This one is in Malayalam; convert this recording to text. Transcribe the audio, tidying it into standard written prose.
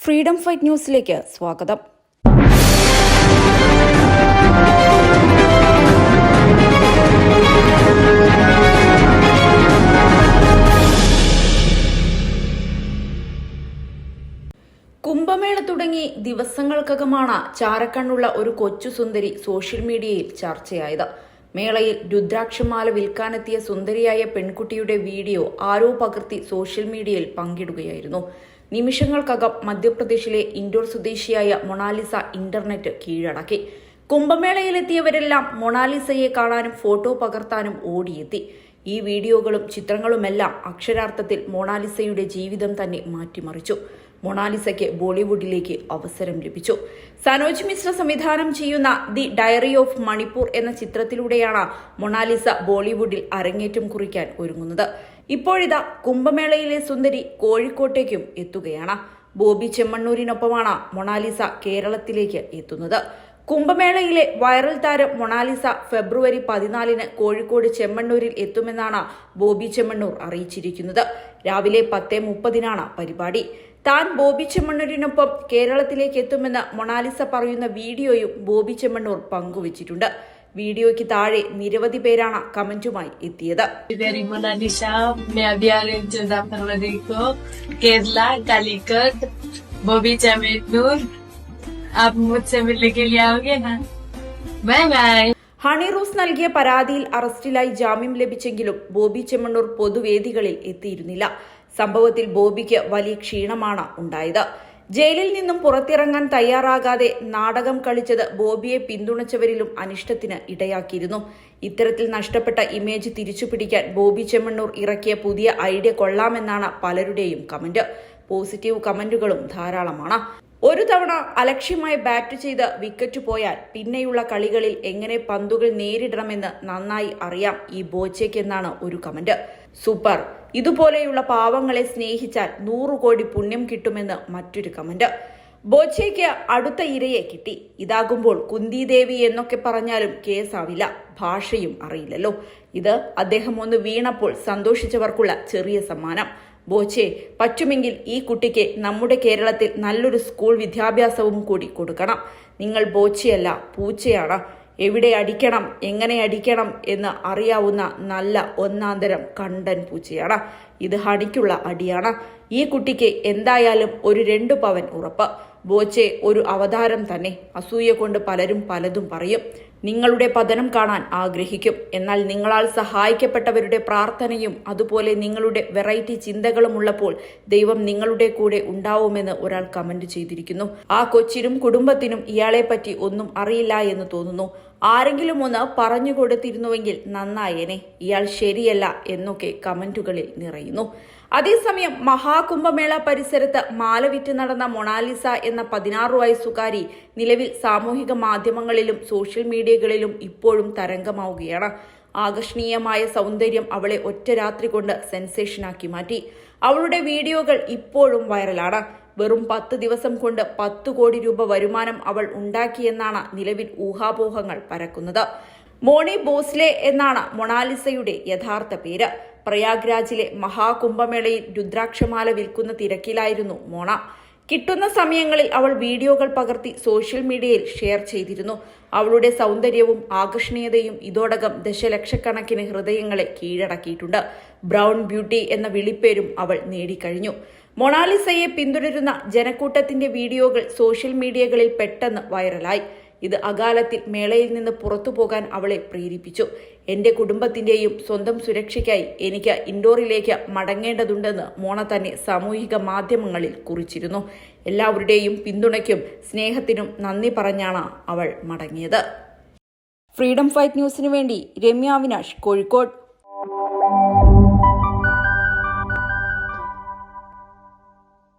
ഫ്രീഡം ഫൈറ്റ് ന്യൂസിലേക്ക് സ്വാഗതം. കുംഭമേള തുടങ്ങി ദിവസങ്ങൾക്കകമാണ് ചാരക്കണ്ണുള്ള ഒരു കൊച്ചു സുന്ദരി സോഷ്യൽ മീഡിയയിൽ ചർച്ചയായത്. മേളയിൽ രുദ്രാക്ഷമാല വിൽക്കാനെത്തിയ സുന്ദരിയായ പെൺകുട്ടിയുടെ വീഡിയോ ആരോ പകർത്തി സോഷ്യൽ മീഡിയയിൽ പങ്കിടുകയായിരുന്നു. നിമിഷങ്ങൾക്കകം മധ്യപ്രദേശിലെ ഇൻഡോർ സ്വദേശിയായ മൊണാലിസ ഇന്റർനെറ്റ് കീഴടക്കി. കുംഭമേളയിലെത്തിയവരെല്ലാം മൊണാലിസയെ കാണാനും ഫോട്ടോ പകർത്താനും ഓടിയെത്തി. ഈ വീഡിയോകളും ചിത്രങ്ങളുമെല്ലാം അക്ഷരാർത്ഥത്തിൽ മൊണാലിസയുടെ ജീവിതം തന്നെ മാറ്റിമറിച്ചു. മൊണാലിസയ്ക്ക് ബോളിവുഡിലേക്ക് അവസരം ലഭിച്ചു. സനോജ് മിശ്ര സംവിധാനം ചെയ്യുന്ന ദി ഡയറി ഓഫ് മണിപ്പൂർ എന്ന ചിത്രത്തിലൂടെയാണ് മൊണാലിസ ബോളിവുഡിൽ അരങ്ങേറ്റം കുറിക്കാൻ ഒരുങ്ങുന്നത്. ഇപ്പോഴിതാ കുംഭമേളയിലെ സുന്ദരി കോഴിക്കോട്ടേക്കും എത്തുകയാണ്. ബോബി ചെമ്മണ്ണൂരിനൊപ്പമാണ് മൊണാലിസ കേരളത്തിലേക്ക് എത്തുന്നത്. കുംഭമേളയിലെ വൈറൽ താരം മൊണാലിസ ഫെബ്രുവരി 14 കോഴിക്കോട് ചെമ്മണ്ണൂരിൽ എത്തുമെന്നാണ് ബോബി ചെമ്മണ്ണൂർ അറിയിച്ചിരിക്കുന്നത്. രാവിലെ 10:30 പരിപാടി. താൻ ബോബി ചെമ്മണ്ണൂരിനൊപ്പം കേരളത്തിലേക്ക് എത്തുമെന്ന് മൊണാലിസ പറയുന്ന വീഡിയോയും ബോബി ചെമ്മണ്ണൂർ പങ്കുവച്ചിട്ടുണ്ട്. വീഡിയോയ്ക്ക് താഴെ നിരവധി പേരാണ് കമന്റുമായി എത്തിയത്. ബോബി ചെമ്മണ്ണൂർ ഹണി റോസ് നൽകിയ പരാതിയിൽ അറസ്റ്റിലായി ജാമ്യം ലഭിച്ചെങ്കിലും ബോബി ചെമ്മണ്ണൂർ പൊതുവേദികളിൽ എത്തിയിരുന്നില്ല. സംഭവത്തിൽ ബോബിക്ക് വലിയ ക്ഷീണമാണ് ഉണ്ടായത്. ജയിലിൽ നിന്നും പുറത്തിറങ്ങാൻ തയ്യാറാകാതെ നാടകം കളിച്ചത് ബോബിയെ പിന്തുണച്ചവരിലും അനിഷ്ടത്തിന് ഇടയാക്കിയിരുന്നു. ഇത്തരത്തിൽ നഷ്ടപ്പെട്ട ഇമേജ് തിരിച്ചുപിടിക്കാൻ ബോബി ചെമ്മണ്ണൂർ ഇറക്കിയ പുതിയ ഐഡിയ കൊള്ളാമെന്നാണ് പലരുടെയും കമന്റ്. പോസിറ്റീവ് കമന്റുകളും ധാരാളമാണ്. ഒരു തവണ അലക്ഷ്യമായി ബാറ്റ് ചെയ്ത് വിക്കറ്റ് പോയാൽ പിന്നെയുള്ള കളികളിൽ എങ്ങനെ പന്തുകൾ നേരിടണമെന്ന് നന്നായി അറിയാം ഈ ബോച്ചയ്ക്കെന്നാണ് ഒരു കമന്റ്. സൂപ്പർ, ഇതുപോലെയുള്ള പാവങ്ങളെ സ്നേഹിച്ചാൽ 100 കോടി പുണ്യം കിട്ടുമെന്ന് മറ്റൊരു കമന്റ്. ബോച്ചയ്ക്ക് അടുത്ത ഇരയെ കിട്ടി. ഇതാകുമ്പോൾ കുന്തിദേവി എന്നൊക്കെ പറഞ്ഞാലും കേസാവില്ല, ഭാഷയും അറിയില്ലല്ലോ. ഇത് അദ്ദേഹം ഒന്ന് വീണപ്പോൾ സന്തോഷിച്ചവർക്കുള്ള ചെറിയ സമ്മാനം. ബോച്ചെ, പറ്റുമെങ്കിൽ ഈ കുട്ടിക്ക് നമ്മുടെ കേരളത്തിൽ നല്ലൊരു സ്കൂൾ വിദ്യാഭ്യാസവും കൂടി കൊടുക്കണം. നിങ്ങൾ ബോച്ചയല്ല, പൂച്ചയാണ്. എവിടെ അടിക്കണം, എങ്ങനെ അടിക്കണം എന്ന് അറിയാവുന്ന നല്ല ഒന്നാന്തരം കണ്ടൻ പൂച്ചയാണ്. ഇത് ഹണിക്കുള്ള അടിയാണ്. ഈ കുട്ടിക്ക് എന്തായാലും ഒരു 2 പവൻ ഉറപ്പ്. ബോച്ചെ ഒരു അവതാരം തന്നെ. അസൂയ കൊണ്ട് പലരും പലതും പറയും. നിങ്ങളുടെ പതനം കാണാൻ ആഗ്രഹിക്കും. എന്നാൽ നിങ്ങളാൽ സഹായിക്കപ്പെട്ടവരുടെ പ്രാർത്ഥനയും അതുപോലെ നിങ്ങളുടെ വെറൈറ്റി ചിന്തകളും ഉള്ളപ്പോൾ ദൈവം നിങ്ങളുടെ കൂടെ ഉണ്ടാവുമെന്ന് ഒരാൾ കമന്റ് ചെയ്തിരിക്കുന്നു. ആ കൊച്ചിനും കുടുംബത്തിനും ഇയാളെപ്പറ്റി ഒന്നും അറിയില്ല എന്ന് തോന്നുന്നു. ആരെങ്കിലും ഒന്ന് പറഞ്ഞു കൊടുത്തിരുന്നുവെങ്കിൽ നന്നായേനെ. ഇയാൾ ശരിയല്ല എന്നൊക്കെ കമന്റുകളിൽ നിറയുന്നു. അതേസമയം മഹാകുംഭമേള പരിസരത്ത് മാല വിറ്റ് നടന്ന മൊണാലിസ എന്ന 16 വയസ്സുകാരി നിലവിൽ സാമൂഹിക മാധ്യമങ്ങളിലും സോഷ്യൽ മീഡിയകളിലും ഇപ്പോഴും തരംഗമാവുകയാണ്. ആകർഷണീയമായ സൗന്ദര്യം അവളെ ഒറ്റ രാത്രി കൊണ്ട് സെൻസേഷനാക്കി മാറ്റി. അവളുടെ വീഡിയോകൾ ഇപ്പോഴും വൈറലാണ്. വെറും 10 ദിവസം കൊണ്ട് 10 കോടി രൂപ വരുമാനം അവൾ ഉണ്ടാക്കിയെന്നാണ് നിലവിൽ ഊഹാപോഹങ്ങൾ പരക്കുന്നത്. മോണി ബോസ്ലെ എന്നാണ് മൊണാലിസയുടെ യഥാർത്ഥ പേര്. പ്രയാഗ്രാജിലെ മഹാകുംഭമേളയിൽ രുദ്രാക്ഷമാല വിൽക്കുന്ന തിരക്കിലായിരുന്നു മോണ. കിട്ടുന്ന സമയങ്ങളിൽ അവൾ വീഡിയോകൾ പകർത്തി സോഷ്യൽ മീഡിയയിൽ ഷെയർ ചെയ്തിരുന്നു. അവളുടെ സൗന്ദര്യവും ആകർഷണീയതയും ഇതോടകം ദശലക്ഷക്കണക്കിന് ഹൃദയങ്ങളെ കീഴടക്കിയിട്ടുണ്ട്. ബ്രൗൺ ബ്യൂട്ടി എന്ന വിളിപ്പേരും അവൾ നേടിക്കഴിഞ്ഞു. മൊണാലിസയെ പിന്തുടരുന്ന ജനക്കൂട്ടത്തിന്റെ വീഡിയോകൾ സോഷ്യൽ മീഡിയകളിൽ പെട്ടെന്ന് വൈറലായി. ഇത് അകാലത്തിൽ മേളയിൽ നിന്ന് പുറത്തു പോകാൻ അവളെ പ്രേരിപ്പിച്ചു. എന്റെ കുടുംബത്തിന്റെയും സ്വന്തം സുരക്ഷയ്ക്കായി എനിക്ക് ഇൻഡോറിലേക്ക് മടങ്ങേണ്ടതുണ്ടെന്ന് മോണ തന്നെ സാമൂഹിക മാധ്യമങ്ങളിൽ കുറിച്ചിരുന്നു. എല്ലാവരുടെയും പിന്തുണയ്ക്കും സ്നേഹത്തിനും നന്ദി പറഞ്ഞാണ് അവൾ മടങ്ങിയത്. ഫ്രീഡം ഫൈറ്റ് ന്യൂസിനു വേണ്ടി രമ്യ അവിനാഷ്, കോഴിക്കോട്.